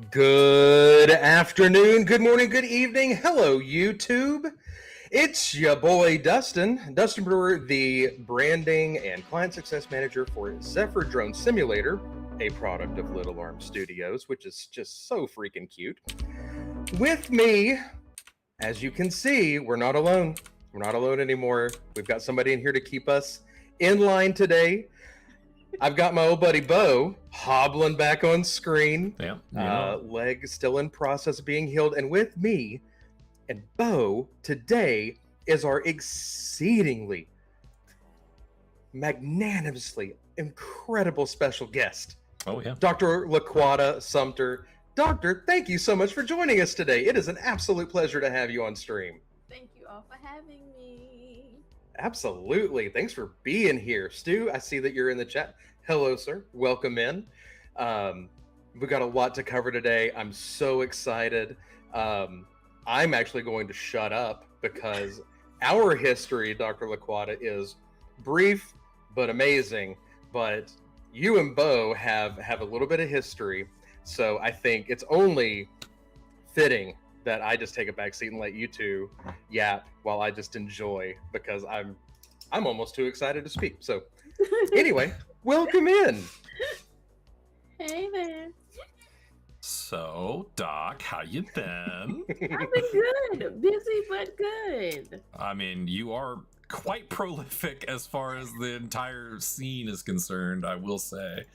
Good afternoon, good morning, good evening. Hello, YouTube. It's your boy Dustin Brewer, the branding and client success manager for Zephyr Drone Simulator, a product of Little Arm Studios, which is just so freaking cute. With me, as you can see, we're not alone. We're not alone anymore. We've got somebody in here to keep us in line today. I've got my old buddy Bo hobbling back on screen. Leg still in process of being healed. And with me and Bo today is our exceedingly magnanimously incredible special guest. Oh, yeah. Dr. LaQuada Sumter. Doctor, thank you so much for joining us today. It is an absolute pleasure to have you on stream. Thank you all for having me. Absolutely. Thanks for being here. Stu, I see that you're in the chat. Hello, sir. Welcome in. We've got a lot to cover today. I'm so excited. I'm actually going to shut up because our history, Dr. LaQuada, is brief but amazing. But you and Bo have a little bit of history. So I think it's only fitting that I just take a back seat and let you two yap while I just enjoy, because I'm almost too excited to speak. So anyway, welcome in. Hey there. So, Doc, how you been? I've been good. Busy but good. I mean, you are quite prolific as far as the entire scene is concerned, I will say.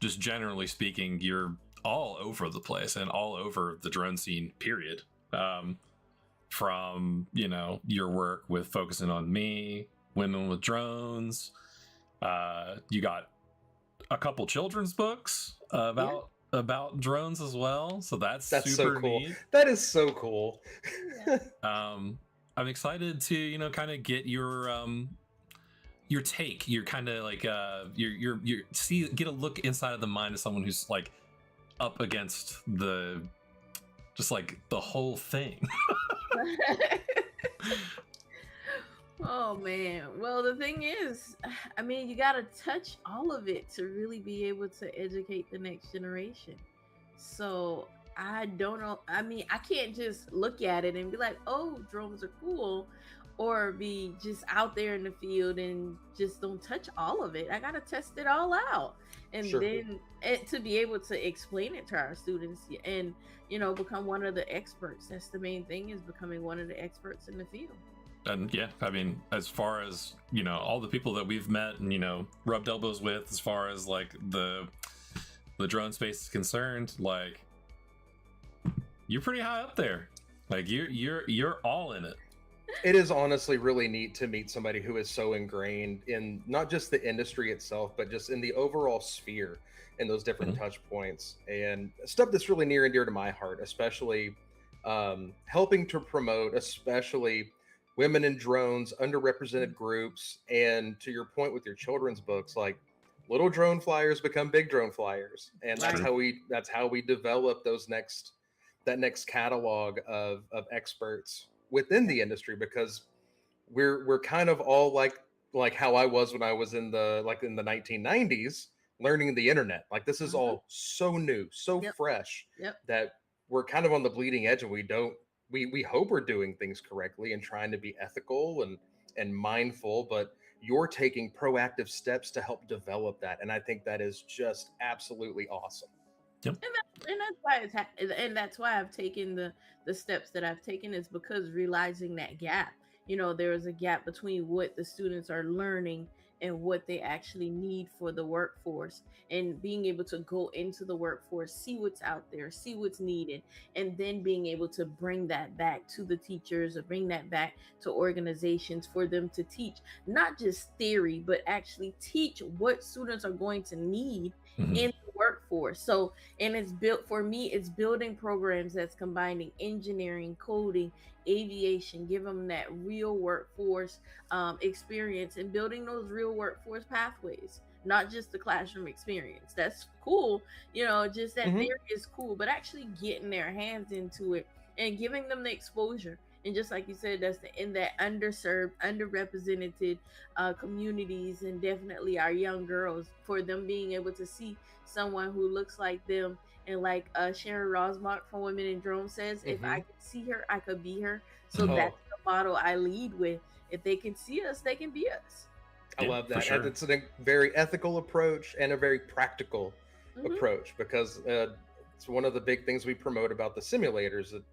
Just generally speaking, you're all over the place and all over the drone scene, period. From, your work with focusing on me, women with drones. You got a couple children's books about drones as well. So that's super so cool. neat. That is so cool. Yeah. I'm excited to, kind of get your take. You're kind of like get a look inside of the mind of someone who's like up against the whole thing. Oh man. Well, the thing is, I mean, you gotta touch all of it to really be able to educate the next generation. So I don't know. I mean, I can't just look at it and be like, oh, drones are cool, or be just out there in the field and just don't touch all of it. I gotta test it all out, and Sure. then to be able to explain it to our students and become one of the experts. That's the main thing, is becoming one of the experts in the field. And yeah, I mean, as far as all the people that we've met and rubbed elbows with, as far as like the drone space is concerned, like you're pretty high up there. Like you're all in it. It is honestly really neat to meet somebody who is so ingrained in not just the industry itself, but just in the overall sphere and those different touch points and stuff that's really near and dear to my heart, especially helping to promote, especially women in drones, underrepresented groups. And to your point with your children's books, like little drone flyers become big drone flyers. And that's how we develop that next catalog of experts within the industry, because we're kind of all like how I was when I was in the 1990s learning the internet. Like this is all so new, so fresh that we're kind of on the bleeding edge, and we hope we're doing things correctly and trying to be ethical and mindful, but you're taking proactive steps to help develop that. And I think that is just absolutely awesome. Yep. And that's why I've taken the steps that I've taken, is because realizing that gap. There is a gap between what the students are learning and what they actually need for the workforce, and being able to go into the workforce, see what's out there, see what's needed, and then being able to bring that back to the teachers or bring that back to organizations for them to teach, not just theory, but actually teach what students are going to need in the workforce. So, and it's building programs that's combining engineering, coding, aviation, give them that real workforce experience, and building those real workforce pathways, not just the classroom experience. That's cool, just that theory is cool, but actually getting their hands into it and giving them the exposure. And just like you said, that's in that underserved, underrepresented communities, and definitely our young girls, for them being able to see someone who looks like them And like Sharon Rosmark from Women in Drone says, if I could see her, I could be her. So Mhm. that's the motto I lead with. If they can see us, they can be us. I Yeah, love for that. sure. And it's a very ethical approach and a very practical Mhm. approach, because it's one of the big things we promote about the simulators. That,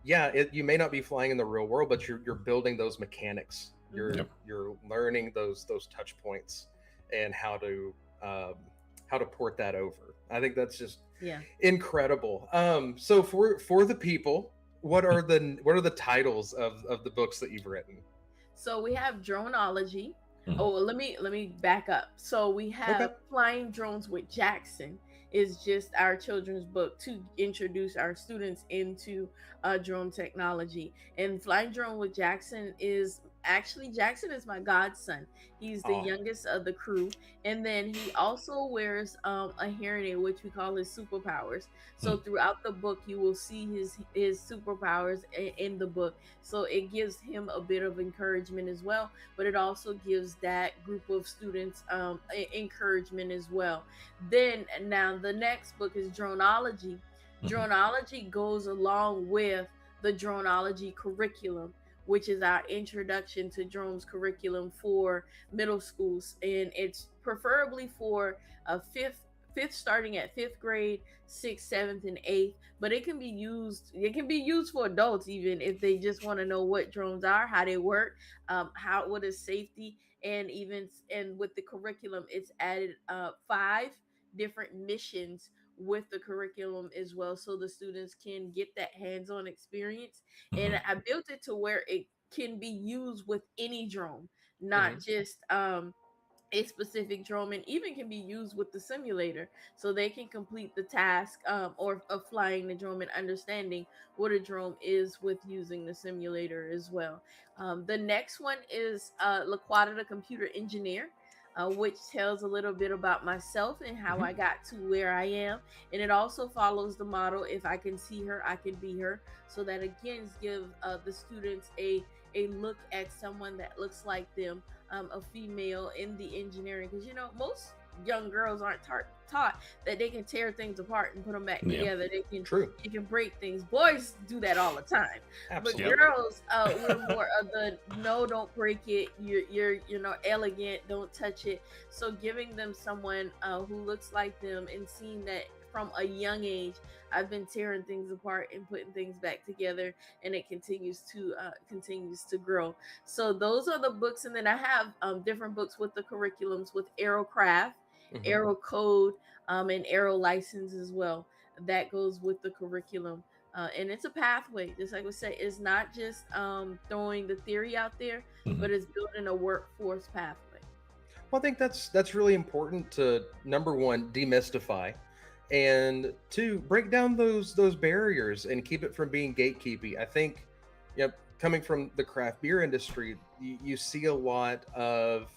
yeah, you may not be flying in the real world, but you're building those mechanics. You're Mhm. you're learning those touch points and how to port that over. I think that's just Yeah. incredible. So for the people, what are the titles of the books that you've written? So we have droneology. Mhm. Oh, well, let me back up. So we have Okay. Flying Drones with Jackson is just our children's book to introduce our students into drone technology. And Flying Drone with Jackson is Jackson is my godson. He's the Oh. youngest of the crew, and then he also wears a hearing aid, which we call his superpowers. So throughout the book, you will see his superpowers in the book. So it gives him a bit of encouragement as well, but it also gives that group of students encouragement as well. Then now the next book is droneology. Droneology goes along with the droneology curriculum, which is our introduction to drones curriculum for middle schools, and it's preferably for a fifth starting at fifth grade, sixth, seventh, and eighth. But it can be used for adults, even if they just want to know what drones are, how they work, what is safety, and with the curriculum, it's added 5 different missions with the curriculum as well, so the students can get that hands-on experience. And I built it to where it can be used with any drone, not just a specific drone, and even can be used with the simulator, so they can complete the task or of flying the drone and understanding what a drone is with using the simulator as well. The next one is Laquata, the computer engineer, which tells a little bit about myself and how I got to where I am. And it also follows the model, if I can see her, I can be her. So that again gives the students a look at someone that looks like them, a female in the engineering, because most young girls aren't taught that they can tear things apart and put them back together. They can break things. Boys do that all the time. Absolutely. But girls, we're more of the no, don't break it. You're elegant, don't touch it. So giving them someone who looks like them, and seeing that from a young age, I've been tearing things apart and putting things back together, and it continues to grow. So those are the books, and then I have different books with the curriculums with Aerocraft, Aero Code, and Aero License as well. That goes with the curriculum. And it's a pathway, just like we say. It's not just throwing the theory out there, but it's building a workforce pathway. Well, I think that's really important to, number one, demystify, and two, break down those barriers and keep it from being gatekeepy. I think, coming from the craft beer industry, you see a lot of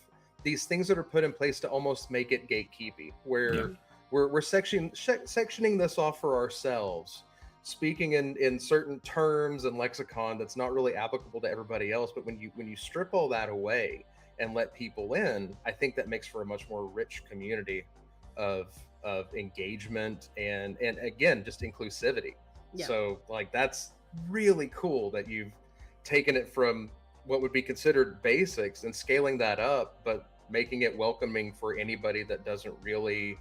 these things that are put in place to almost make it gatekeepy, where we're sectioning this off for ourselves, speaking in certain terms and lexicon that's not really applicable to everybody else. But when you strip all that away and let people in, I think that makes for a much more rich community of engagement and again, just inclusivity. So like, that's really cool that you've taken it from what would be considered basics and scaling that up, but making it welcoming for anybody that doesn't really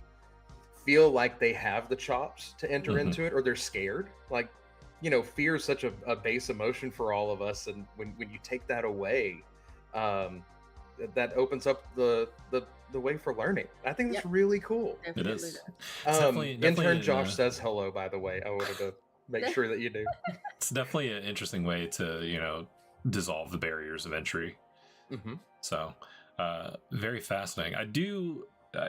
feel like they have the chops to enter into it, or they're scared. Like, fear is such a base emotion for all of us, and when you take that away, that opens up the way for learning. I think that's really cool. It is. Intern Josh says hello, by the way. I wanted to make sure that you do. It's definitely an interesting way to dissolve the barriers of entry. So very fascinating.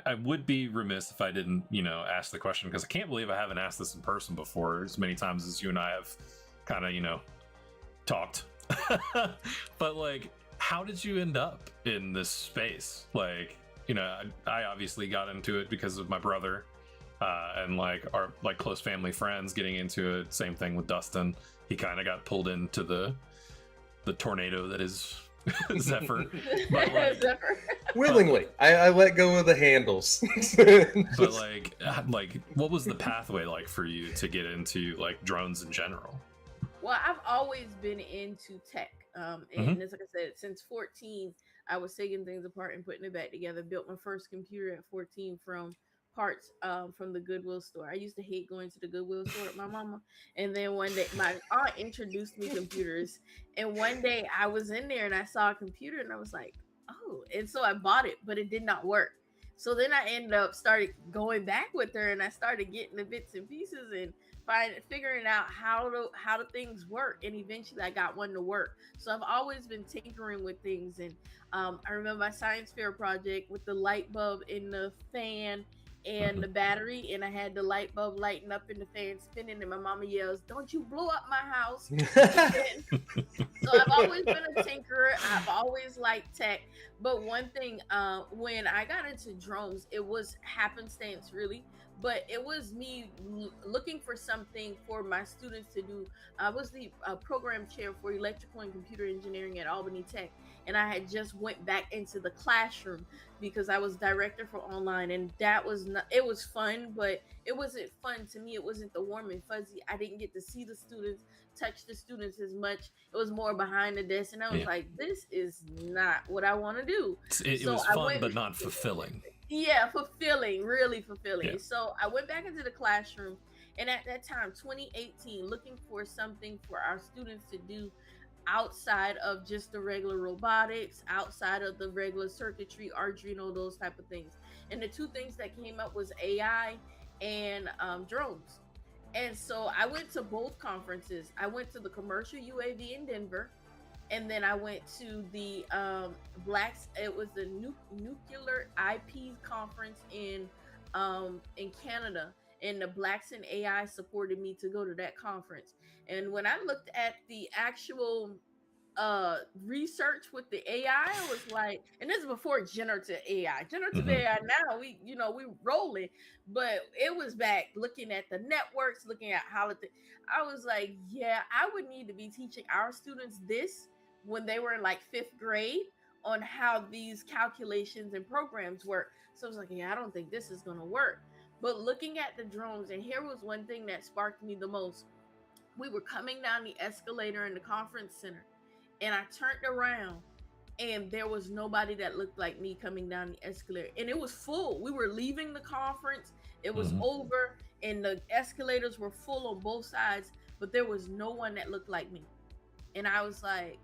I would be remiss if I didn't ask the question, because I can't believe I haven't asked this in person before as many times as you and I have kind of talked. But like, how did you end up in this space? Like, I obviously got into it because of my brother, and like our close family friends getting into it. Same thing with Dustin. He kind of got pulled into the tornado that is Zephyr. But like, Zephyr. Willingly, I let go of the handles. But like, what was the pathway like for you to get into like drones in general? Well, I've always been into tech. And as like I said, since 14, I was taking things apart and putting it back together. Built my first computer at 14 from parts from the Goodwill store. I used to hate going to the Goodwill store with my mama. And then one day, my aunt introduced me computers. And one day, I was in there and I saw a computer, and I was like, "Oh!" And so I bought it, but it did not work. So then I ended up started going back with her, and I started getting the bits and pieces and figuring out how do things work, and eventually I got one to work. So I've always been tinkering with things. And I remember my science fair project with the light bulb in the fan and the battery, and I had the light bulb lighting up in the fan spinning, and my mama yells, "Don't you blow up my house." So I've always been a tinkerer. I've always liked tech. But one thing, when I got into drones, it was happenstance, really. But it was me looking for something for my students to do. I was the program chair for electrical and computer engineering at Albany Tech, and I had just went back into the classroom because I was director for online, and that was not. It was fun, but it wasn't fun to me. It wasn't the warm and fuzzy. I didn't get to see the students, touch the students as much. It was more behind the desk, and I was like, "This is not what I want to do." It was fun, but not fulfilling. Yeah, fulfilling, really fulfilling. Yeah. So I went back into the classroom, and at that time, 2018, looking for something for our students to do outside of just the regular robotics, outside of the regular circuitry, Arduino, those type of things. And the two things that came up was AI and drones. And so I went to both conferences. I went to the commercial UAV in Denver, and then I went to the Blacks. It was the nuclear IP conference in Canada, and the Blacks in AI supported me to go to that conference. And when I looked at the actual research with the AI, I was like, and this is before generative AI. Generative AI now we rolling, but it was back looking at the networks, looking at how I was like, yeah, I would need to be teaching our students this when they were in like 5th grade on how these calculations and programs work. So I was like, yeah, I don't think this is gonna work. But looking at the drones, and here was one thing that sparked me the most. We were coming down the escalator in the conference center, and I turned around, and there was nobody that looked like me coming down the escalator, and it was full. We were leaving the conference, it was over, and the escalators were full on both sides, but there was no one that looked like me. And I was like,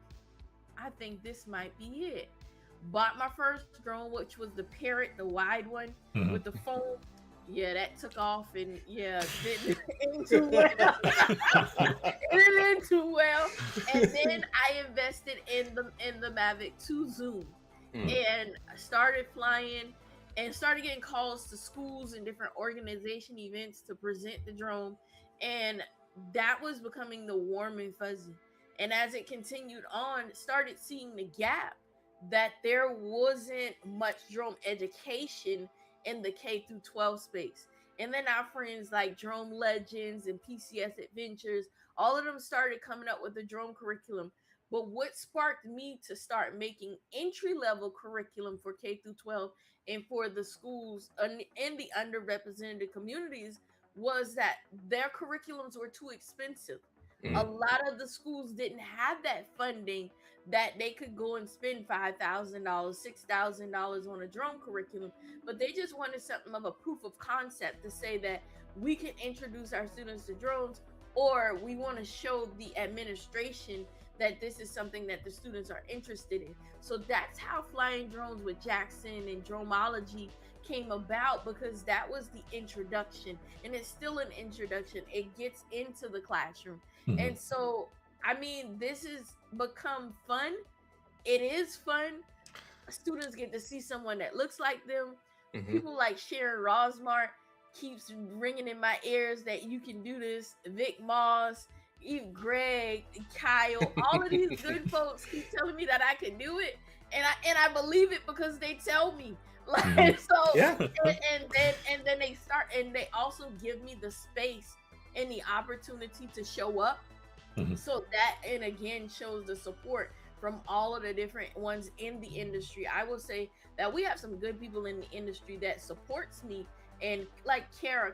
I think this might be it. Bought my first drone, which was the Parrot, the wide one with the foam. Yeah, that took off, and yeah, didn't end too well. It didn't end too well. And then I invested in the Mavic 2 Zoom, and started flying, and started getting calls to schools and different organization events to present the drone, and that was becoming the warm and fuzzy. And as it continued on, started seeing the gap that there wasn't much drone education in the K through 12 space. And then our friends like Drone Legends and PCS Adventures, all of them started coming up with the drone curriculum. But what sparked me to start making entry level curriculum for K through 12 and for the schools in the underrepresented communities was that their curriculums were too expensive. A lot of the schools didn't have that funding that they could go and spend $5,000, $6,000 on a drone curriculum, but they just wanted something of a proof of concept to say that we can introduce our students to drones, or we want to show the administration that this is something that the students are interested in. So that's how Flying Drones with Jackson and Droneology came about, because that was the introduction, and it's still an introduction. It gets into the classroom. And so, I mean, this has become fun. It is fun. Students get to see someone that looks like them. People like Sharon Rosmart keeps ringing in my ears that you can do this. Vic Moss, even Greg, Kyle, all of these good folks keep telling me that I can do it, and I believe it because they tell me. Like, so, yeah. and then they start, and they also give me the space and the opportunity to show up. So that, and again, shows the support from all of the different ones in the industry. I will say that we have some good people in the industry that supports me, and like Kara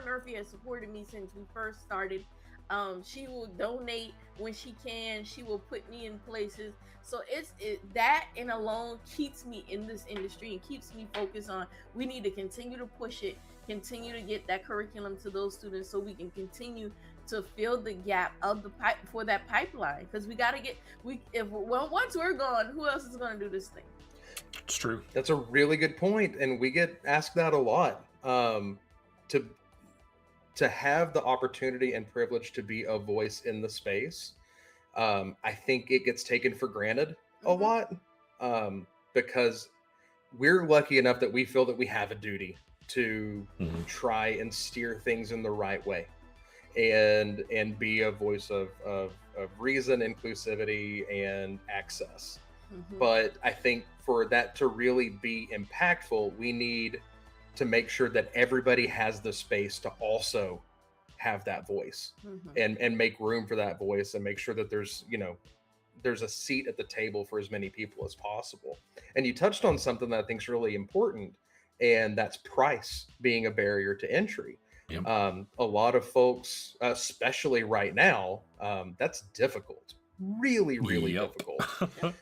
Murphy has supported me since we first started. She will donate when she can. She will put me in places. So that and alone keeps me in this industry and keeps me focused on. We need to continue to push it, continue to get that curriculum to those students, so we can continue to fill the gap of the pipe for that pipeline. Because we got to get once we're gone, who else is going to do this thing? It's true. That's a really good point, and we get asked that a lot. To have the opportunity and privilege to be a voice in the space, I think it gets taken for granted a lot, because we're lucky enough that we feel that we have a duty to try and steer things in the right way, and be a voice of reason, inclusivity, and access. But I think for that to really be impactful, we need to make sure that everybody has the space to also have that voice, and make room for that voice, and make sure that there's a seat at the table for as many people as possible. And you touched on something that I think is really important, and that's price being a barrier to entry. Yep. A lot of folks, especially right now, that's difficult, really difficult.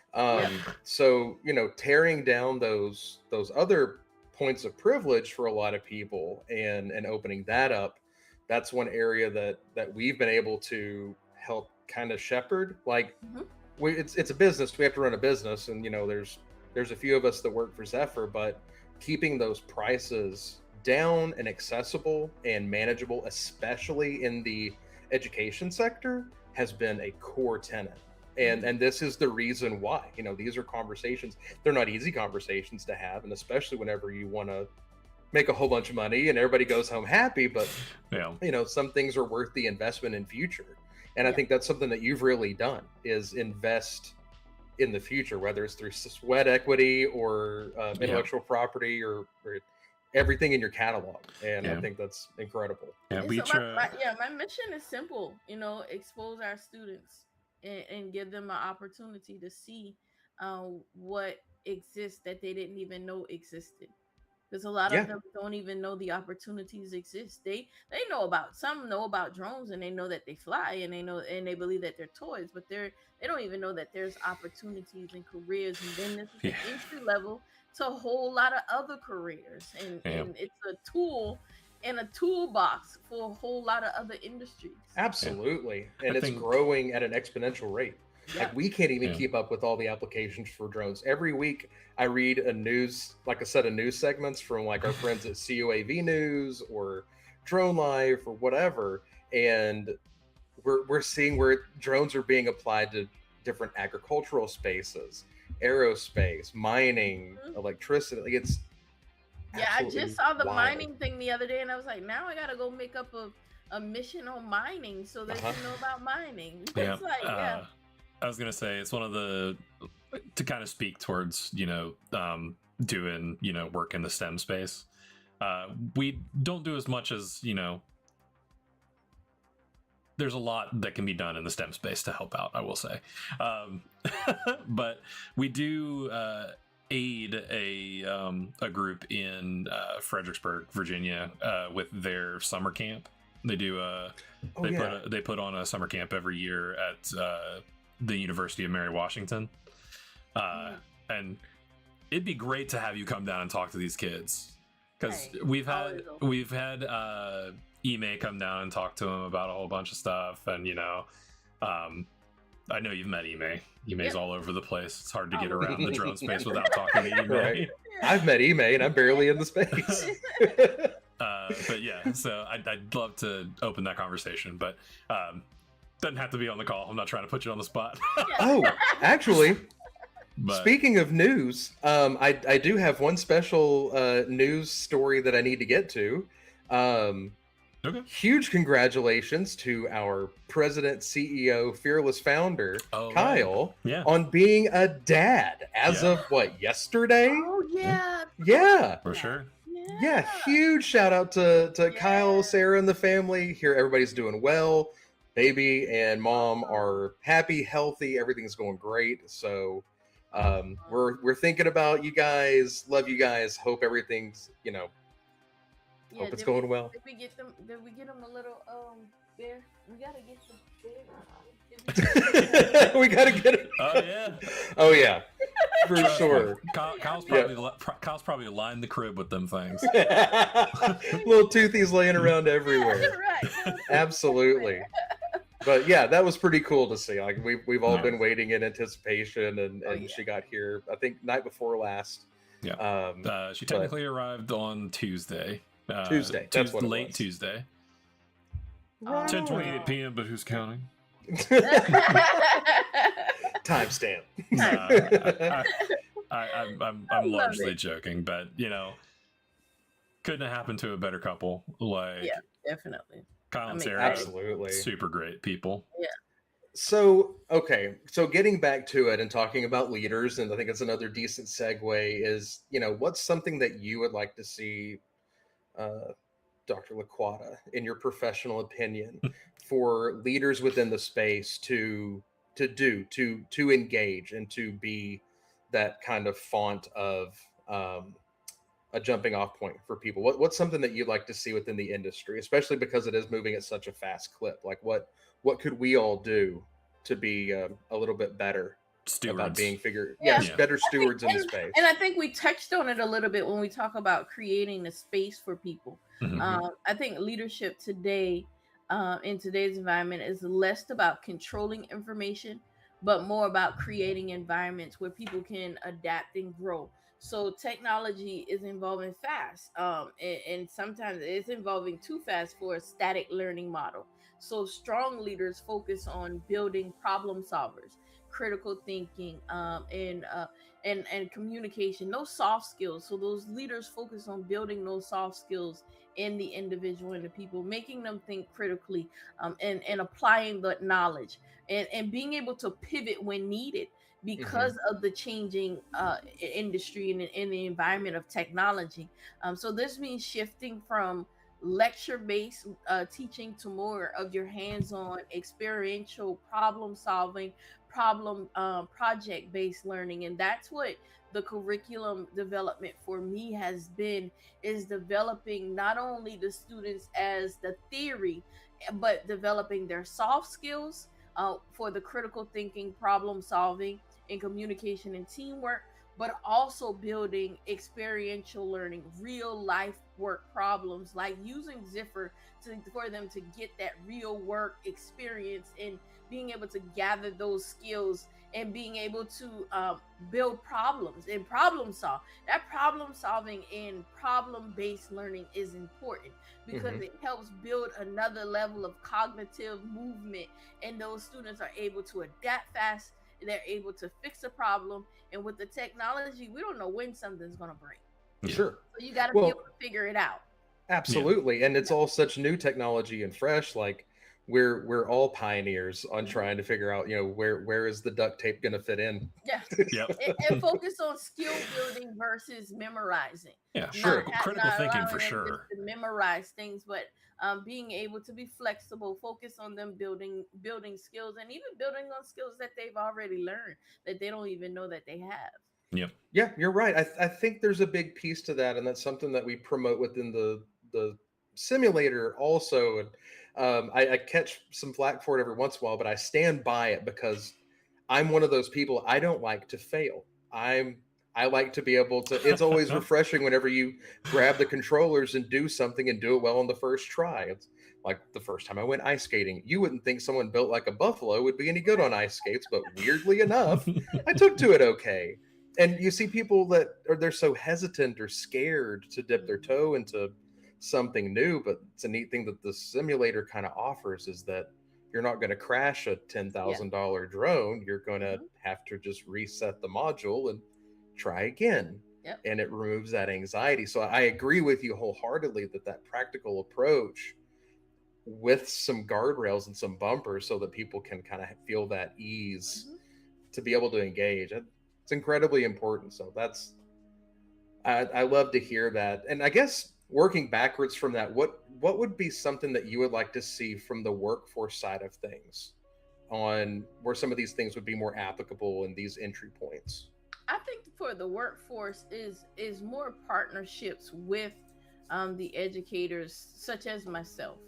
So tearing down those other points of privilege for a lot of people, and opening that up, that's one area that we've been able to help kind of shepherd. Like, it's a business, we have to run a business, and there's a few of us that work for Zephyr, but keeping those prices down and accessible and manageable, especially in the education sector, has been a core tenet. And this is the reason why, these are conversations. They're not easy conversations to have, and especially whenever you want to make a whole bunch of money and everybody goes home happy. But some things are worth the investment in future. And I think that's something that you've really done, is invest in the future, whether it's through sweat equity or intellectual property, or everything in your catalog. And I think that's incredible. Yeah, my mission is simple, expose our students and give them an opportunity to see what exists that they didn't even know existed. Because a lot of them don't even know the opportunities exist. They some know about drones, and they know that they fly, and they believe that they're toys, but they don't even know that there's opportunities and careers. And then this is the entry level to a whole lot of other careers, and it's a tool in a toolbox for a whole lot of other industries. Absolutely. And it's growing at an exponential rate. Like, we can't even keep up with all the applications for drones. Every week I read a set of news segments from like our friends at CUAV News or Drone Life or whatever, and we're seeing where drones are being applied to different agricultural spaces, aerospace, mining, electricity. Like, it's I just saw the mining thing the other day, and I was like, now I gotta go make up a mission on mining so they can know about mining. It's I was gonna say, it's one of to kind of speak towards doing work in the STEM space. We don't do as much as there's a lot that can be done in the STEM space to help out, I will say. But we do aid a group in Fredericksburg, Virginia, with their summer camp. They do they put on a summer camp every year at the University of Mary Washington, and it'd be great to have you come down and talk to these kids, because we've had Ime come down and talk to them about a whole bunch of stuff, and I know you've met Ime. Ime's all over the place. It's hard to get around the drone space without talking to Ime. Right. I've met Ime, and I'm barely in the space. But yeah, so I'd love to open that conversation, but doesn't have to be on the call. I'm not trying to put you on the spot. Oh, actually, speaking of news, I do have one special news story that I need to get to. Huge congratulations to our president, CEO, fearless founder, Kyle, on being a dad as of yesterday? Oh, yeah. Yeah. For sure. Yeah, huge shout out to Kyle, Sarah, and the family. Here, everybody's doing well. baby and mom are happy, healthy, everything's going great. So we're thinking about you guys, love you guys, hope everything's, Yeah, hope it's going well. did we get them? Did we get them a little bear? We gotta get the bear. Did we We gotta get it. Oh yeah. Oh yeah, for Trust sure. me. Kyle's probably lined the crib with them things. Little toothies laying around everywhere. Right. Absolutely. But yeah, that was pretty cool to see. Like we've all Yeah. been waiting in anticipation, and Oh, yeah. she got here, I think, night before last. Yeah. She technically arrived on Tuesday. Tuesday. That's what it late was. Tuesday. Oh. 10:28 p.m. But who's counting? Timestamp. I'm largely joking, but couldn't have happened to a better couple. Like, Yeah, definitely. Kyle and I mean, Sarah, absolutely. super great people. Yeah. So getting back to it and talking about leaders, and I think it's another decent segue is, what's something that you would like to see, Dr. Laquata, in your professional opinion, for leaders within the space to engage and to be that kind of font of a jumping off point for people? What's something that you'd like to see within the industry, especially because it is moving at such a fast clip? Like what could we all do to be a little bit better about being better stewards in the space? And I think we touched on it a little bit when we talk about creating a space for people. Mhm. I think leadership today, in today's environment, is less about controlling information, but more about creating environments where people can adapt and grow. So technology is evolving fast, and sometimes it's evolving too fast for a static learning model. So strong leaders focus on building problem solvers, critical thinking, and communication, those soft skills. So those leaders focus on building those soft skills in the individual and the people, making them think critically, and applying the knowledge, and being able to pivot when needed because of the changing industry and in the environment of technology. So this means shifting from lecture-based teaching to more of your hands-on, experiential problem solving, project-based learning. And that's what the curriculum development for me has been, is developing not only the students as the theory, but developing their soft skills for the critical thinking, problem solving, and communication and teamwork, but also building experiential learning, real life work problems, like using Zephyr for them to get that real work experience, and being able to gather those skills, and being able to build problems and problem solve. That problem solving and problem based learning is important because it helps build another level of cognitive movement, and those students are able to adapt fast. They're able to fix a problem, and with the technology, we don't know when something's going to break. Yeah. Sure. So you got to be able to figure it out. Absolutely. And it's all such new technology and fresh. Like we're all pioneers on trying to figure out, where is the duct tape going to fit in? Yeah. Yep. And focus on skill building versus memorizing. Yeah, Sure. Critical thinking allowing for them sure. just to memorize things, but being able to be flexible, focus on them building skills, and even building on skills that they've already learned that they don't even know that they have. Yep. Yeah, you're right. I think there's a big piece to that, and that's something that we promote within the simulator also. And I catch some flack for it every once in a while, but I stand by it because I'm one of those people. I don't like to fail. I like to be able to. It's always refreshing whenever you grab the controllers and do something and do it well on the first try. It's like the first time I went ice skating. You wouldn't think someone built like a buffalo would be any good on ice skates, but weirdly enough, I took to it okay. And you see people that they're so hesitant or scared to dip their toe into something new, but it's a neat thing that the simulator kind of offers, is that you're not going to crash a $10,000 drone. You're going to have to just reset the module and try again. Yep. And it removes that anxiety. So I agree with you wholeheartedly that practical approach with some guardrails and some bumpers so that people can kind of feel that ease to be able to engage. It's incredibly important. So I love to hear that. And I guess working backwards from that, what would be something that you would like to see from the workforce side of things, on where some of these things would be more applicable in these entry points? I think for the workforce is more partnerships with the educators, such as myself.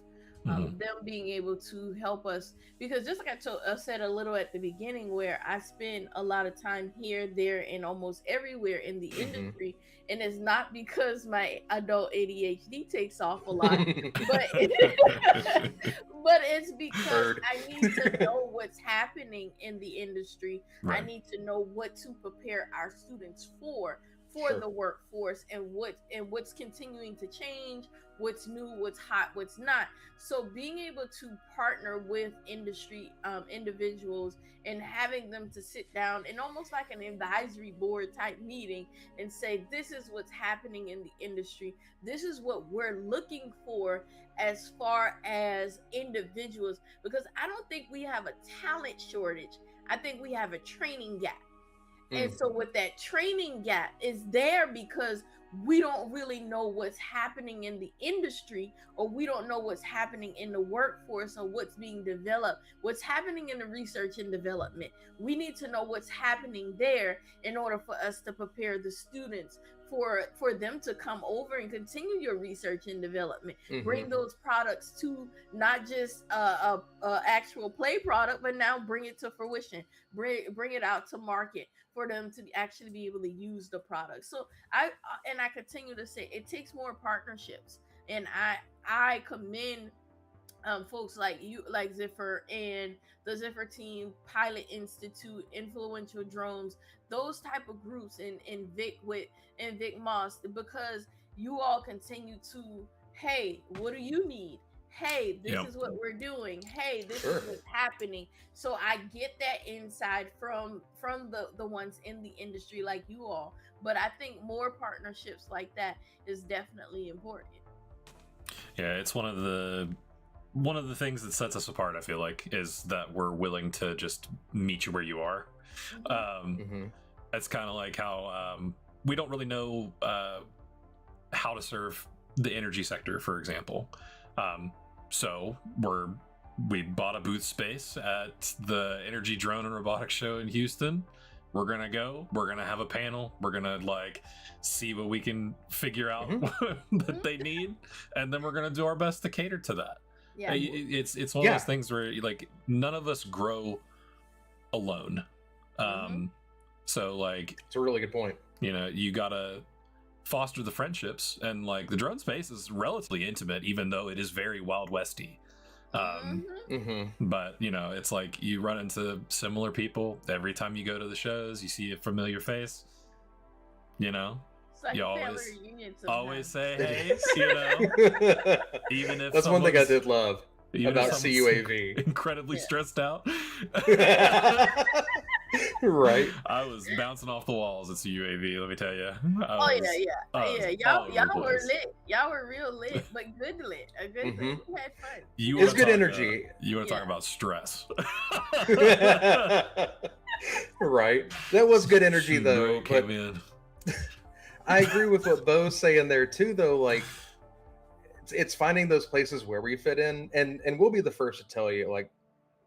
Them being able to help us, because just like I said a little at the beginning, where I spend a lot of time here, there, and almost everywhere in the industry, and it's not because my adult ADHD takes off a lot, but but it's because Heard. I need to know what's happening in the industry. I Right. need to know what to prepare our students for Sure. the workforce, and what's continuing to change, what's new, what's hot, what's not. So being able to partner with industry individuals and having them to sit down and almost like an advisory board type meeting and say, this is what's happening in the industry, this is what we're looking for as far as individuals, because I don't think we have a talent shortage. I think we have a training gap. And so with that training gap is there because we don't really know what's happening in the industry, or we don't know what's happening in the workforce, or what's being developed, what's happening in the research and development. We need to know what's happening there in order for us to prepare the students for them to come over and continue your research and development. Bring those products to not just a actual play product, but now bring it to fruition. Bring it out to market for them to actually be able to use the product. So I continue to say it takes more partnerships, and I commend folks like you, like Zephyr and the Zephyr team, Pilot Institute, Influential Drones, those type of groups, and Vic Moss, because you all continue to, hey, what do you need? Hey, this is what we're doing. Hey, this is what's happening. So I get that inside from the ones in the industry like you all. But I think more partnerships like that is definitely important. Yeah, it's one of the things that sets us apart, I feel like, is that we're willing to just meet you where you are. It's kind of like how we don't really know how to serve the energy sector, for example. So we bought a booth space at the Energy Drone and Robotics Show in Houston. We're gonna have a panel, we're gonna like see what we can figure out that they need, and then we're gonna do our best to cater to that. Yeah, it's one of those things where like none of us grow alone. So like, it's a really good point. You know, you gotta foster the friendships, and like the drone space is relatively intimate, even though it is very Wild Westy. But you know, it's like you run into similar people every time you go to the shows. You see a familiar face, you know. It's like you always say hey, you know. Even if that's one thing I did love about CUAV. Incredibly stressed out. Right. I was bouncing off the walls at CUAV, let me tell you. Y'all were lit. Y'all were real lit, but good lit. A good lit. We had fun. It's good energy. You want to talk about stress. Right. That was good energy though. But I agree with what Bo's saying there too, though. Like, it's finding those places where we fit in, and we'll be the first to tell you, like,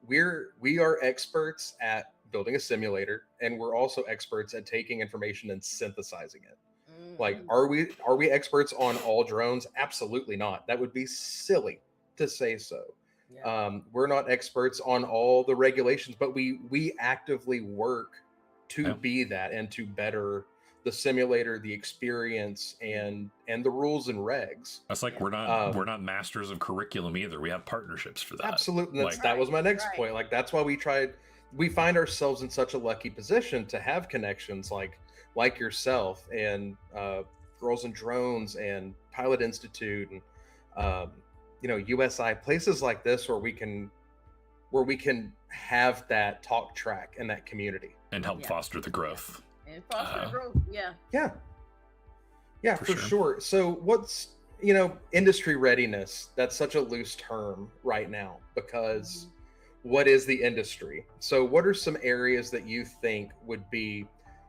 we are experts at building a simulator, and we're also experts at taking information and synthesizing it. Like, are we experts on all drones? Absolutely not. That would be silly to say so. We're not experts on all the regulations, but we actively work to be that, and to better the simulator, the experience, and the rules and regs. That's like we're not masters of curriculum either. We have partnerships for that. Absolutely. That was my next point. Like, that's why we find ourselves in such a lucky position to have connections like yourself and Girls and Drones and Pilot Institute and you know, USI, places like this where we can have that talk track and that community and help foster the growth. And foster growth, for sure. So what's, you know, industry readiness? That's such a loose term right now, because what is the industry? So what are some areas that you think would be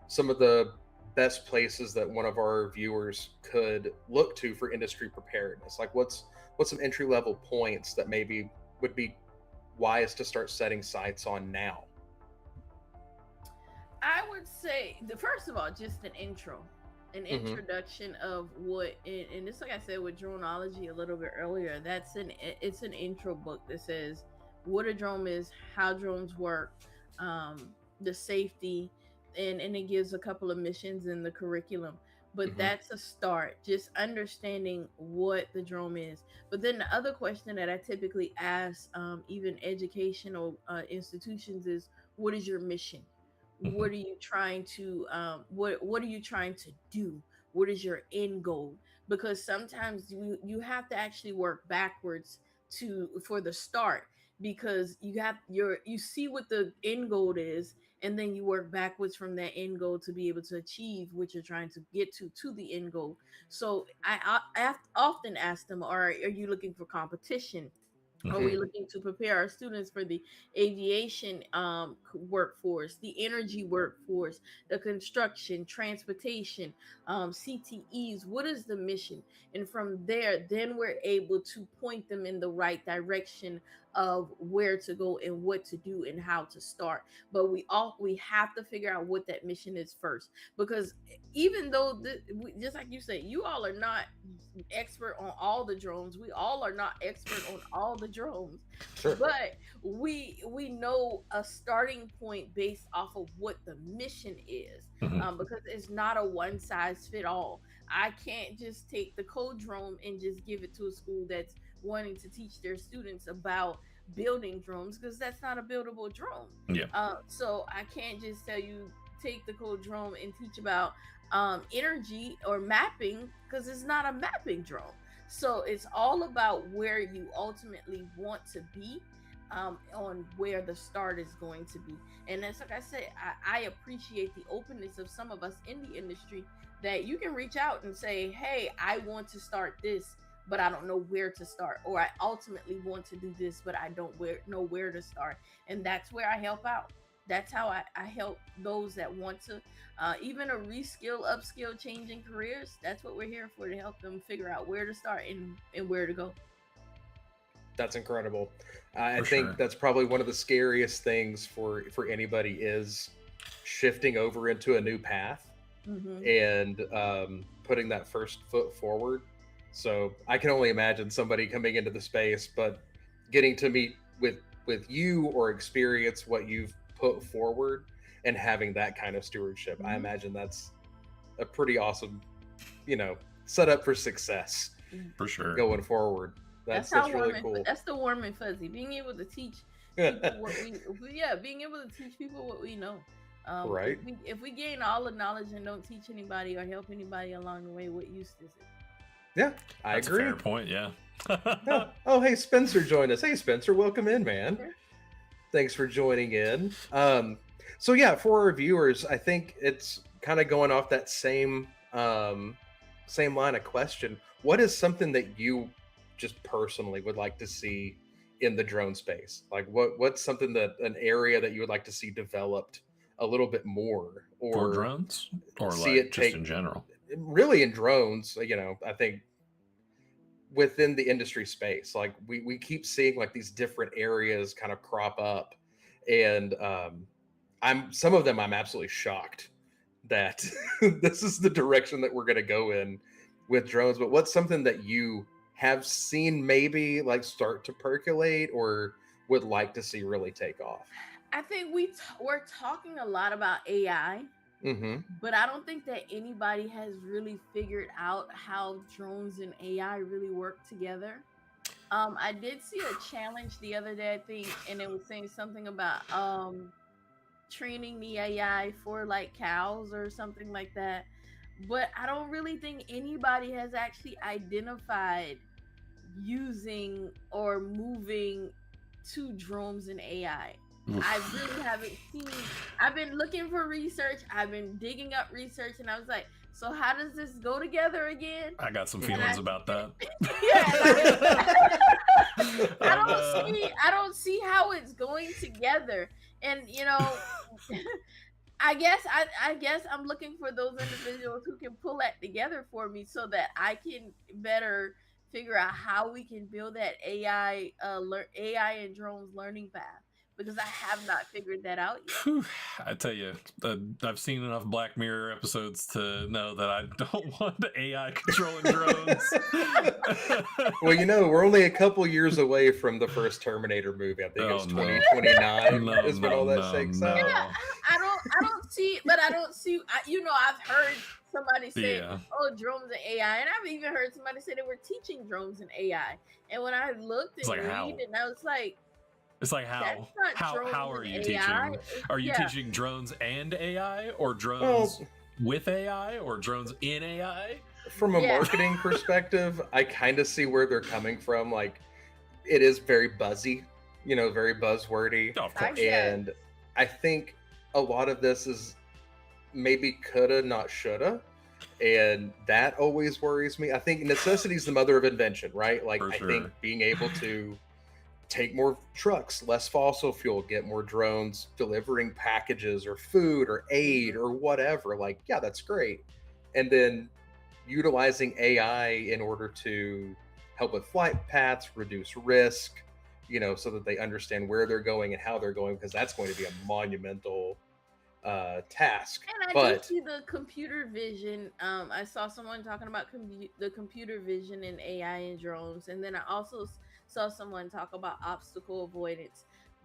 some of the best places that one of our viewers could look to for industry preparedness? Like what's some entry level points that maybe would be wise to start setting sights on now? I would say the first of all, just an Mm-hmm. introduction of what, and it's like I said with droneology a little bit earlier. It's an intro book that says what a drone is, how drones work, the safety, and it gives a couple of missions in the curriculum. But Mm-hmm. that's a start, just understanding what the drone is. But then the other question that I typically ask, even educational institutions, is what is your mission? Mhm. What are you trying to what are you trying to do? What is your end goal? Because sometimes you have to actually work backwards to for the start, because you see what the end goal is, and then you work backwards from that end goal to be able to achieve what you're trying to get to the end goal. So I often ask them, are you looking for competition? Are Mhm. we looking to prepare our students for the aviation workforce, the energy workforce, the construction, transportation, CTEs? What is the mission? And from there, then we're able to point them in the right direction of where to go and what to do and how to start. But we have to figure out what that mission is first, because even though just like you say, you all are not expert on all the drones. We all are not expert on all the drones, Sure. but we know a starting point based off of what the mission is, Mhm. because it's not a one size fit all. I can't just take the code drone and just give it to a school that's wanting to teach their students about building drones, because that's not a buildable drone. Yeah. So I can't just tell you take the code drone and teach about energy or mapping, because it's not a mapping drone. So it's all about where you ultimately want to be, on where the start is going to be. And that's like I said, I appreciate the openness of some of us in the industry, that you can reach out and say, hey, I want to start this, but I don't know where to start, or I ultimately want to do this, but I don't know where to start. And that's where I help out. That's how I help those that want to, even a reskill, upskill, changing careers. That's what we're here for, to help them figure out where to start and where to go. That's incredible. I For think sure. that's probably one of the scariest things for anybody is shifting over into a new path Mm-hmm. and putting that first foot forward. So I can only imagine somebody coming into the space, but getting to meet with you or experience what you've put forward and having that kind of stewardship. I Mm-hmm. imagine that's a pretty awesome, you know, setup for success For sure. going forward. That's how That's really warm and cool. that's the warm and fuzzy. Being able to teach people what yeah, being able to teach people what we know. Right. If we gain all the knowledge and don't teach anybody or help anybody along the way, what use is it? Yeah, I That's a agree. fair point. Yeah. Yeah. Oh, hey, Spencer joined us. Hey, Spencer, welcome in, man. Sure. Thanks for joining in. So yeah, for our viewers, I think it's kind of going off that same line of question. What is something that you just personally would like to see in the drone space? Like what's something that an area that you would like to see developed a little bit more, For or drones, or see like it just take in general. really in drones, I think within the industry space, like we keep seeing like these different areas kind of crop up, and I'm some of them I'm absolutely shocked that this is the direction that we're going to go in with drones. But what's something that you have seen maybe like start to percolate or would like to see really take off? I think we're talking a lot about AI, Mm-hmm. but I don't think that anybody has really figured out how drones and AI really work together. I did see a challenge the other day, I think, and it was saying something about training the AI for like cows or something like that. But I don't really think anybody has actually identified using or moving to drones and AI. I really Oof. haven't seen. I've been looking for research. I've been digging up research, and I was like, "So how does this go together again?" I got some And feelings about that. I don't uh, see. I don't see how it's going together. And I guess I'm looking for those individuals who can pull that together for me so that I can better figure out how we can build that AI and drones learning path, because I have not figured that out yet. Whew, I tell you, I've seen enough Black Mirror episodes to know that I don't want AI controlling drones. Well, you know, we're only a couple years away from the first Terminator movie. I think it's 2029 is when all that shakes out. Yeah, I don't see, but I don't see. You know, I've heard somebody say, "Oh, drones and AI," and I've even heard somebody say they were teaching drones and AI. And when I looked and read, and I was like, it's like how are you teaching? Are you teaching drones and AI, or drones with AI, or drones in AI? From a marketing perspective, I kind of see where they're coming from. Like, it is very buzzy, you know, very buzzwordy. Oh, of course. And I think a lot of this is maybe coulda, not shoulda. And that always worries me. I think necessity is the mother of invention, right? Like, I think being able to take more trucks, less fossil fuel, get more drones delivering packages or food or aid or whatever, like, yeah, that's great. And then utilizing AI in order to help with flight paths, reduce risk, you know, so that they understand where they're going and how they're going, because that's going to be a monumental task. And I did see the computer vision. I saw someone talking about the computer vision and AI and drones, and then I also saw someone talk about obstacle avoidance.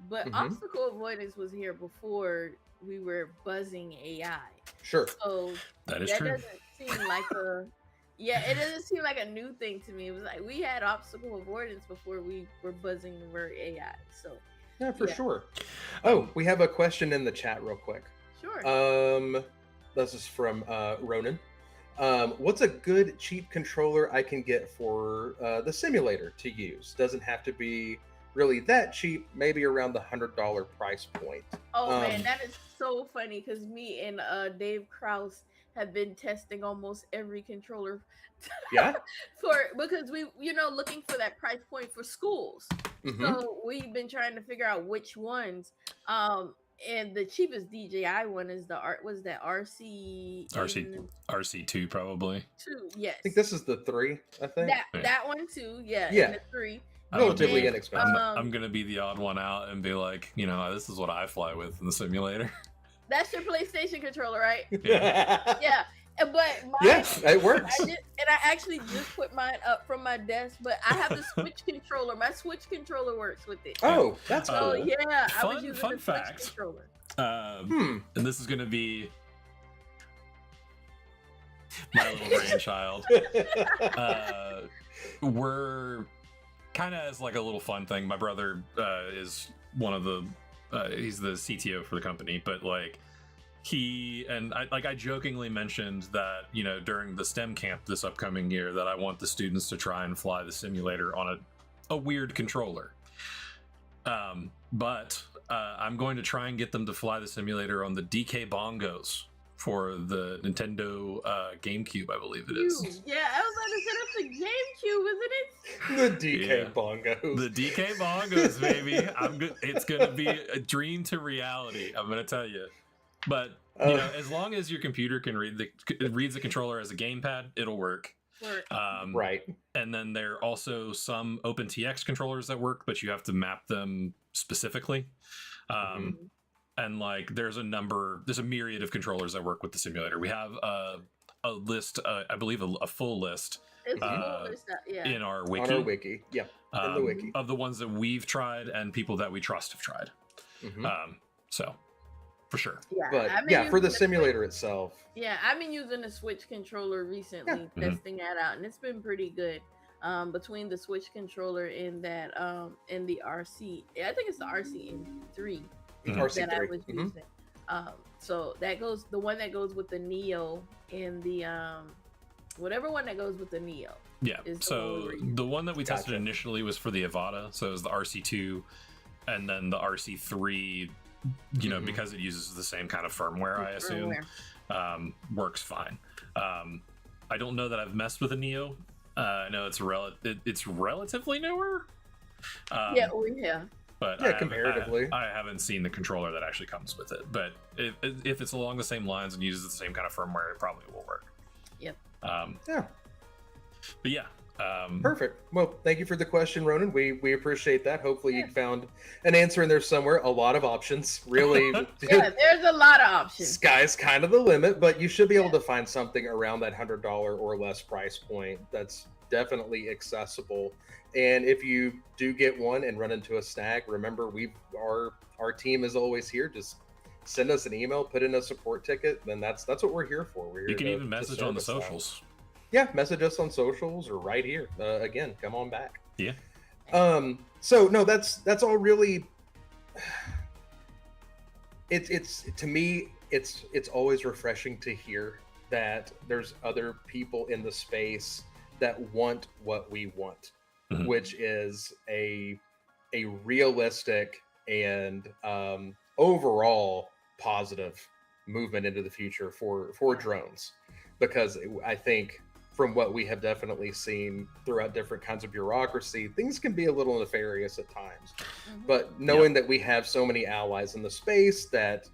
But obstacle avoidance was here before we were buzzing AI. Sure. So that true. Doesn't seem like it doesn't seem like a new thing to me. It was like we had obstacle avoidance before we were buzzing the word AI. So yeah, for sure. Oh, we have a question in the chat real quick. Sure. This is from Ronan. What's a good cheap controller I can get for the simulator to use? Doesn't have to be really that cheap, maybe around the $100 price point. Oh man, that is so funny, because me and Dave Krause have been testing almost every controller. Yeah. Because we, you know, looking for that price point for schools. So we've been trying to figure out which ones. And the cheapest DJI one is RC2 probably. 2, yes. I think this is the 3. I think that one too. Yeah. And the 3. Relatively inexpensive. I'm gonna be the odd one out and be like, you know, this is what I fly with in the simulator. That's your PlayStation controller, right? Yeah. But yes, it works. I actually just put mine up from my desk, but I have the Switch controller. My Switch controller works with it. Oh, that's cool. Oh yeah, I was using fun the fact. Switch controller. And this is gonna be my little brainchild. We're kind of as like a little fun thing. My brother is one of the he's the CTO for the company, but like I jokingly mentioned that, you know, during the STEM camp this upcoming year that I want the students to try and fly the simulator on a weird controller. But I'm going to try and get them to fly the simulator on the DK bongos for the Nintendo GameCube, I believe it is. Yeah, I was about to say that's the GameCube, isn't it? The DK bongos. The DK bongos, baby. It's gonna be a dream to reality. I'm gonna tell you. But you know, as long as your computer can reads the controller as a gamepad, it'll work. Right. And then there are also some OpenTX controllers that work, but you have to map them specifically. And like there's a myriad of controllers that work with the simulator. We have a list, I believe a full list. It's a full list, in our wiki. On our wiki, yeah, in the wiki of the ones that we've tried and people that we trust have tried. So. For sure. Yeah, but for the simulator itself. Yeah, I've been using the Switch controller recently, testing that out, and it's been pretty good. Between the Switch controller and that and the RC, I think it's the RC3 that I was using. So that goes the one that goes with the Neo and the whatever one that goes with the Neo. Yeah. So the one that we tested initially was for the Avata, so it was the RC2, and then the RC3. You know, because it uses the same kind of firmware, I assume, works fine. I don't know that I've messed with a Neo. I know it's relatively newer. But Yeah, comparatively. I haven't seen the controller that actually comes with it. But if it's along the same lines and uses the same kind of firmware, it probably will work. Yep. Yeah. But yeah. Perfect. Well, thank you for the question, Ronan. We appreciate that. Hopefully you found an answer in there somewhere. A lot of options. Really. Yeah, there's a lot of options. Sky's kind of the limit, but you should be able to find something around that $100 or less price point that's definitely accessible. And if you do get one and run into a snag, remember our team is always here. Just send us an email, put in a support ticket, then that's what we're here for. We're here you can even message on the socials. Yeah, message us on socials or right here. Again, come on back. Yeah. So no, that's all really. It's to me, it's always refreshing to hear that there's other people in the space that want what we want, which is a realistic and overall positive movement into the future for drones, because I think from what we have definitely seen throughout different kinds of bureaucracy, things can be a little nefarious at times. But knowing that we have so many allies in the space that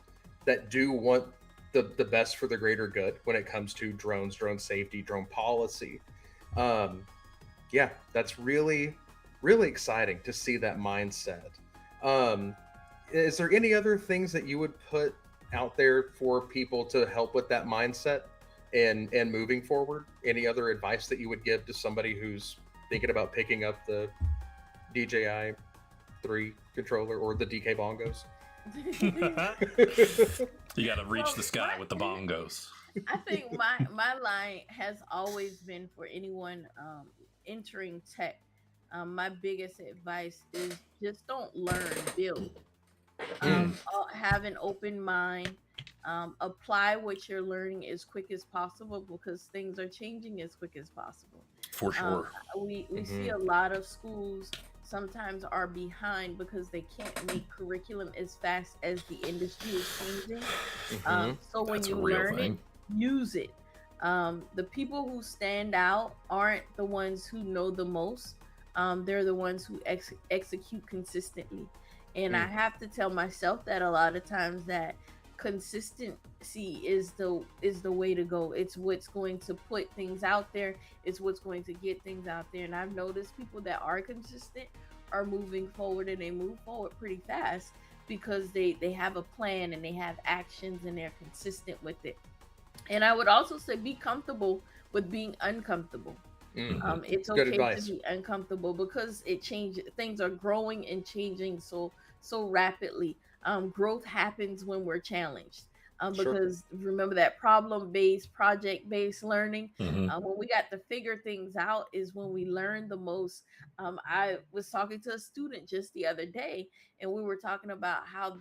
do want the best for the greater good when it comes to drones, drone safety, drone policy, yeah, that's really, really exciting to see that mindset. Is there any other things that you would put out there for people to help with that mindset and moving forward? Any other advice that you would give to somebody who's thinking about picking up the DJI 3 controller or the DK bongos? You got to reach the sky with the bongos. I think my line has always been for anyone entering tech. My biggest advice is just don't learn, build. Have an open mind. Apply what you're learning as quick as possible, because things are changing as quick as possible. For sure. We see a lot of schools sometimes are behind because they can't make curriculum as fast as the industry is changing. So when you learn it, use it. The people who stand out aren't the ones who know the most. They're the ones who execute consistently. And I have to tell myself that a lot of times, that consistency is the way to go. It's what's going to put things out there. It's what's going to get things out there. And I've noticed people that are consistent are moving forward, and they move forward pretty fast because they have a plan and they have actions and they're consistent with it. And I would also say be comfortable with being uncomfortable. It's okay to be uncomfortable because it changes. Things are growing and changing so rapidly. Growth happens when we're challenged. Because remember that problem-based, project-based learning. When we got to figure things out is when we learn the most. I was talking to a student just the other day, and we were talking about how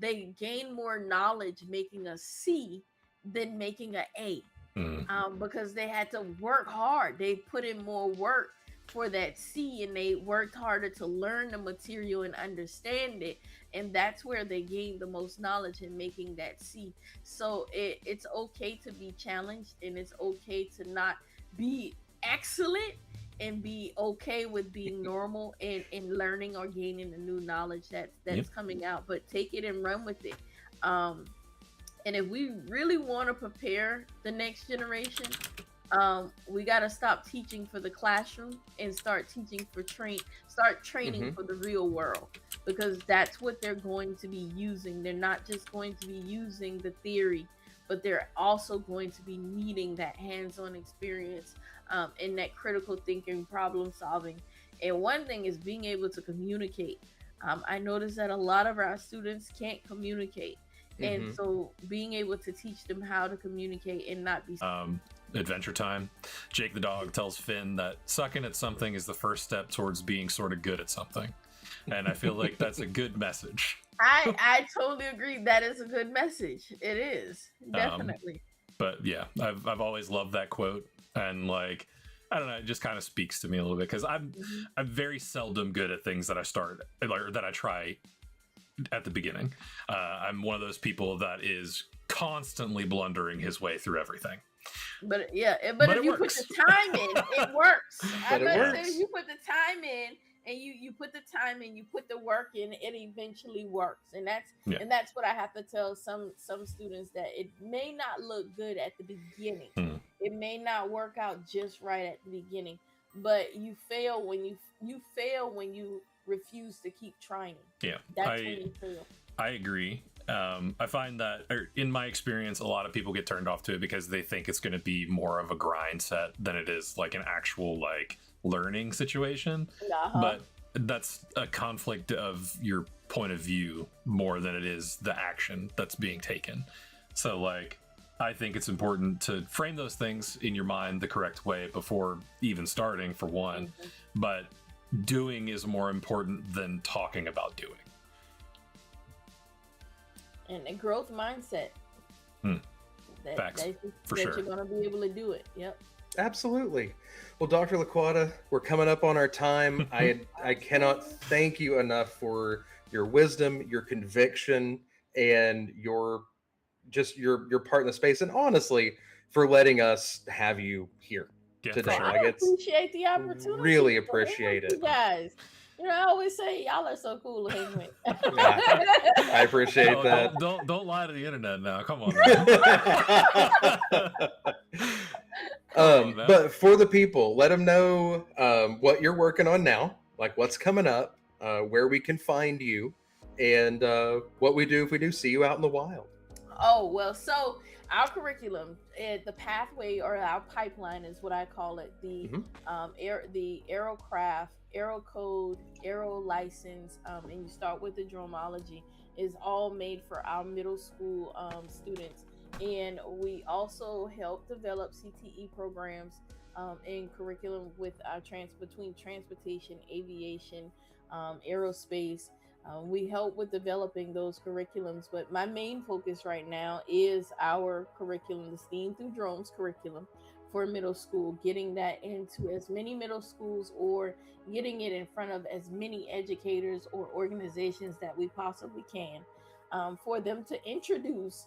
they gain more knowledge making a C than making an A. Because they had to work hard. They put in more work for that C, and they worked harder to learn the material and understand it. And that's where they gain the most knowledge in making that C. So it's okay to be challenged, and it's okay to not be excellent, and be okay with being normal and learning or gaining the new knowledge that's coming out. But take it and run with it. And if we really want to prepare the next generation, we got to stop teaching for the classroom and start teaching for training for the real world, because that's what they're going to be using. They're not just going to be using the theory, but they're also going to be needing that hands-on experience and that critical thinking, problem solving. And one thing is being able to communicate. I noticed that a lot of our students can't communicate. And so being able to teach them how to communicate and not be... Adventure Time. Jake the dog tells Finn that sucking at something is the first step towards being sort of good at something. And I feel like that's a good message. I totally agree. That is a good message. It is. Definitely. But yeah, I've always loved that quote. And like, I don't know, it just kind of speaks to me a little bit, because I'm very seldom good at things that I start or that I try at the beginning. I'm one of those people that is constantly blundering his way through everything. But if you put the time in, it works. I say if you put the time in and you put the time in, you put the work in, it eventually works. And Yeah. that's what I have to tell some students, that it may not look good at the beginning. Mm. It may not work out just right at the beginning, but you fail when you fail when you refuse to keep trying. Yeah, That's when you fail. I agree. I find that, in my experience, a lot of people get turned off to it because they think it's going to be more of a grind set than it is like an actual like learning situation. But that's a conflict of your point of view more than it is the action that's being taken. So like, I think it's important to frame those things in your mind the correct way before even starting, for one. But doing is more important than talking about doing. And a growth mindset. Facts, for that sure. You're going to be able to do it. Yep. Absolutely. Well, Dr. LaQuata, we're coming up on our time. I cannot thank you enough for your wisdom, your conviction, and your part in the space, and honestly, for letting us have you here today. Sure. I appreciate the opportunity. Really appreciate it, you guys. You know, I always say y'all are so cool to hang with. I appreciate that. Don't lie to the internet now. Come on. But for the people, let them know what you're working on now, like what's coming up, where we can find you, and what we do if we do see you out in the wild. Oh, well, so our curriculum, the pathway or our pipeline is what I call it. The the aerocraft, aero code, aero license, and you start with the dromology, is all made for our middle school students. And we also help develop CTE programs in curriculum with our between transportation, aviation, aerospace. We help with developing those curriculums, but my main focus right now is our curriculum, the STEAM through Drones curriculum for middle school, getting that into as many middle schools or getting it in front of as many educators or organizations that we possibly can, for them to introduce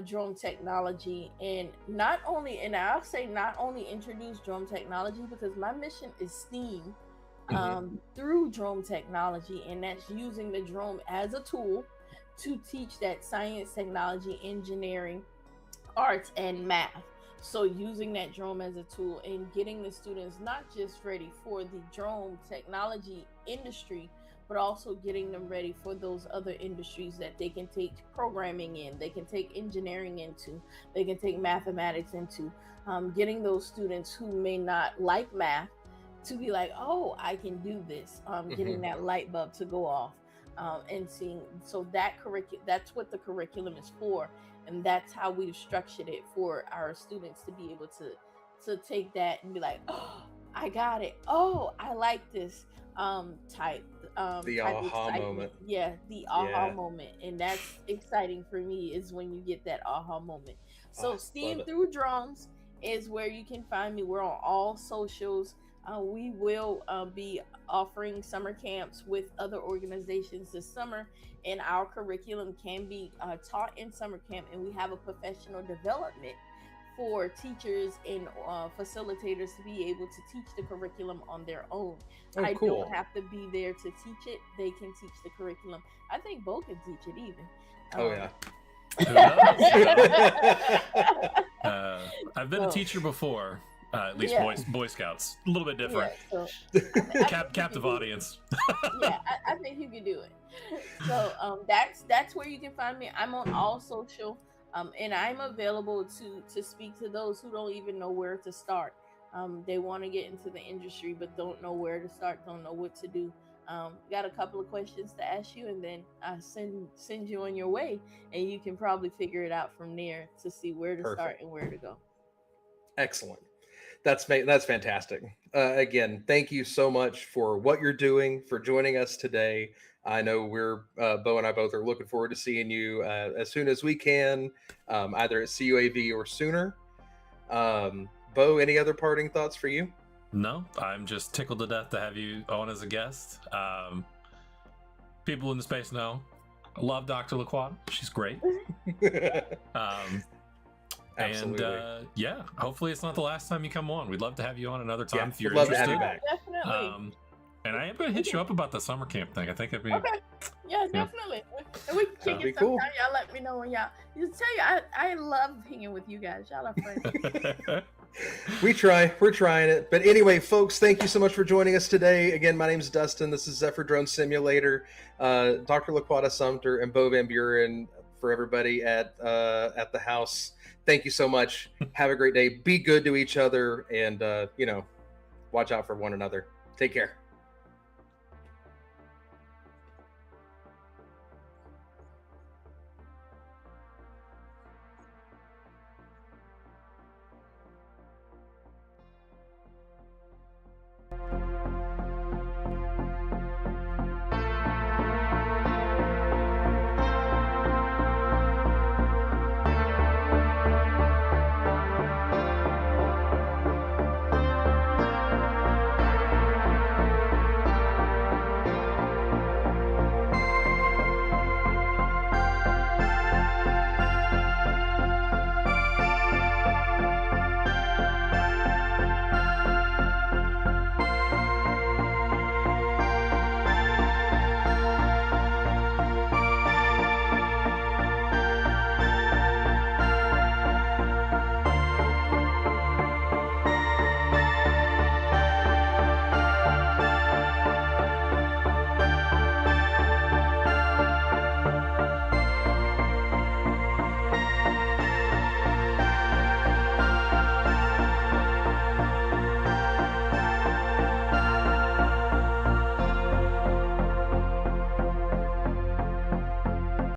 drone technology. And I'll say not only introduce drone technology, because my mission is STEAM through drone technology, and that's using the drone as a tool to teach that science, technology, engineering, arts, and math. So using that drone as a tool and getting the students not just ready for the drone technology industry, but also getting them ready for those other industries that they can take programming in, they can take engineering into, they can take mathematics into, getting those students who may not like math to be like, oh, I can do this, getting that light bulb to go off, and seeing, so that's what the curriculum is for. And that's how we've structured it for our students to be able to take that and be like, oh, I got it. Oh, I like this type. The type aha moment. Yeah, the aha moment. And that's exciting for me, is when you get that aha moment. So STEAM through Drones is where you can find me. We're on all socials. We will be offering summer camps with other organizations this summer, and our curriculum can be taught in summer camp, and we have a professional development for teachers and facilitators to be able to teach the curriculum on their own. I don't have to be there to teach it. They can teach the curriculum. I think Bo can teach it even. I've been a teacher before. At least Boy Scouts, a little bit different. So, Captive audience. I think you can do it. So that's where you can find me. I'm on all social, and I'm available to speak to those who don't even know where to start. They want to get into the industry but don't know where to start, don't know what to do. Got a couple of questions to ask you, and then I send you on your way, and you can probably figure it out from there to see where to start and where to go. Excellent. That's fantastic. Again, thank you so much for what you're doing, for joining us today. I know we're Bo and I both are looking forward to seeing you as soon as we can, either at CUAV or sooner. Bo, any other parting thoughts for you? No, I'm just tickled to death to have you on as a guest. People in the space know I love Dr. LaQuata. She's great. Absolutely. And hopefully it's not the last time you come on. We'd love to have you on another time if you're love interested. to have you back. Definitely. And I am going to hit you up about the summer camp thing. I think it'd be Okay. Yeah, definitely. And we can kick That'd be it cool. sometime. Y'all let me know when y'all. Just tell you, I love hanging with you guys. Y'all are friends. We're trying it. But anyway, folks, thank you so much for joining us today. Again, my name is Dustin. This is Zephyr Drone Simulator. Dr. LaQuata Sumter and Bo Van Buren for everybody at the house. Thank you so much. Have a great day. Be good to each other, and watch out for one another. Take care.